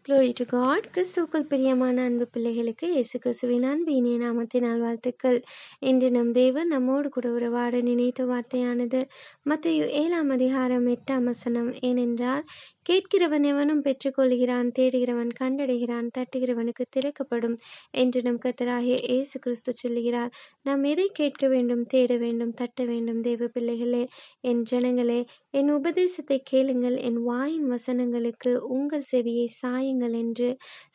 Glory to God. கிறிஸ்துவுக்குள் பிரியமான அன்பு பிள்ளைகளுக்கு இயேசு கிறிஸ்துவின் அன்பு இனிய நாமத்தினால் வாழ்த்துக்கள். இன்று நம் தேவன் நம்மோடு கூட உறவாட நினைத்த வார்த்தையானது மத்தேயு 7:8 ஏனென்றால் கேட்கிறவன் எவனும் பெற்றுக்கொள்கிறான், தேடுகிறவன் கண்டடைகிறான், தட்டுகிறவனுக்கு திறக்கப்படும் என்று நம் கர்த்தராகிய இயேசு கிறிஸ்து சொல்லுகிறார். நாம் எதை கேட்க வேண்டும், தேட வேண்டும், தட்ட வேண்டும்? தேவ பிள்ளைகளே, என் ஜனங்களே, என் உபதேசத்தை கேளுங்கள், என் வாயின் வசனங்களுக்கு உங்கள் செவியை சாயுங்கள் என்று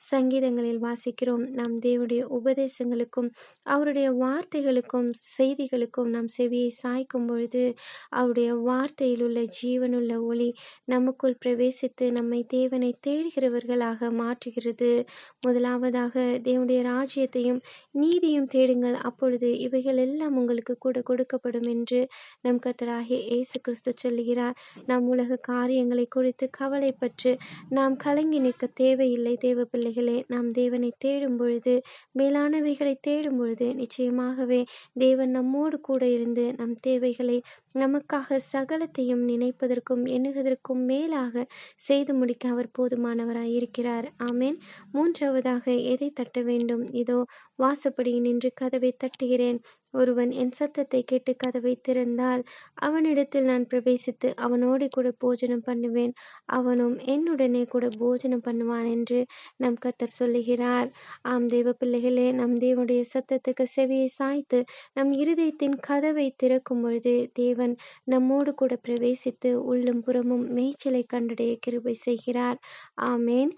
சங்கீதங்களில் வாசிக்கிறோம். நாம் தேவனுடைய உபதேசங்களுக்கும் அவருடைய வார்த்தைகளுக்கும் செய்திகளுக்கும் நாம் செவியை சாய்க்கும் பொழுது அவருடைய வார்த்தையில் உள்ள ஜீவனுள்ள ஒளி நமக்குள் பிரவேசித்து நம்மை தேவனை தேடுகிறவர்களாக மாற்றுகிறது. முதலாவதாக தேவனுடைய ராஜ்யத்தையும் நீதியும் தேடுங்கள், அப்பொழுது இவைகள் எல்லாம் உங்களுக்கு கூட கொடுக்கப்படும் என்று நம் கர்த்தராகிய இயேசு கிறிஸ்து சொல்லுகிறார். நாம் உலக காரியங்களை குறித்து கவலைப்பட்டு நாம் கலங்கி நிற்க தேவையில்லை. தேவ பிள்ளைகளே, நாம் தேவனை தேடும் பொழுது, மேலானவைகளை தேடும் பொழுது நிச்சயமாகவே தேவன் நம்மோடு கூட இருந்து நம் தேவைகளை நமக்காக சகலத்தையும் நினைப்பதற்கும் எண்ணுவதற்கும் மேலாக செய்து முடிக்க அவர் போதுமானவராய் இருக்கிறார். ஆமேன். மூன்றாவதாக எதை தட்ட வேண்டும்? இதோ வாசப்படியில் நின்று கதவை தட்டுகிறேன். ஒருவன் என் சத்தத்தை கேட்டு கதவை திறந்தால் அவனிடத்தில் நான் பிரவேசித்து அவனோடு கூட போஜனம் பண்ணுவேன், அவனும் என்னுடனே கூட போஜனம் பண்ணுவான் என்று நம் கர்த்தர் சொல்லுகிறார். ஆம் தேவ பிள்ளைகளே, நம் தேவனுடைய சத்தத்துக்கு செவியை சாய்த்து நம் இருதயத்தின் கதவை திறக்கும் பொழுது தேவன் நம்மோடு கூட பிரவேசித்து உள்ளும் புறமும் மேய்ச்சலை கண்டடைய கிருபை செய்கிறார். ஆமேன்.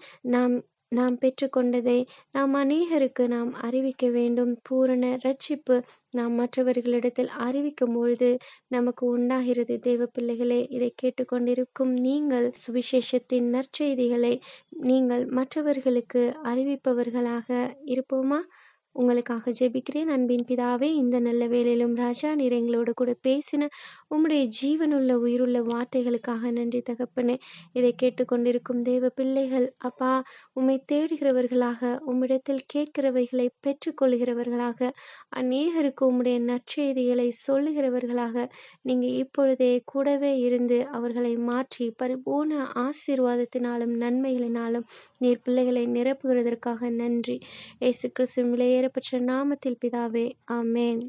நாம் பெற்றுக்கொண்டதை நாம் அநேகருக்கு நாம் அறிவிக்க வேண்டும். பூரண ரட்சிப்பு நாம் மற்றவர்களிடத்தில் அறிவிக்கும் பொழுது நமக்கு உண்டாகிறது. தேவ பிள்ளைகளே, இதை கேட்டுக்கொண்டிருக்கும் நீங்கள் சுவிசேஷத்தின் நற்செய்திகளை நீங்கள் மற்றவர்களுக்கு அறிவிப்பவர்களாக இருப்போமா? உங்களுக்காக ஜெபிக்கிறேன். அன்பின் பிதாவே, இந்த நல்ல வேளையிலும் ராஜா, நீர் எங்களோடு கூட பேசின உம்முடைய ஜீவனுள்ள உயிருள்ள வார்த்தைகளுக்காக நன்றி தகப்பனே. இதை கேட்டுக்கொண்டிருக்கும் தேவ பிள்ளைகள் அப்பா, உம்மை தேடுகிறவர்களாக, உம்மிடத்தில் கேட்கிறவைகளை பெற்றுக்கொள்கிறவர்களாக, அநேகருக்கு உம்முடைய நற்செய்திகளை சொல்லுகிறவர்களாக நீங்கள் இப்பொழுதே கூடவே இருந்து அவர்களை மாற்றி பரிபூர்ண ஆசீர்வாதத்தினாலும் நன்மைகளினாலும் நீர் பிள்ளைகளை நிரப்புகிறதற்காக நன்றி. இயேசு கிறிஸ்துவின் விலையேறப்பெற்ற நாமத்தில் பிதாவே, ஆமேன்.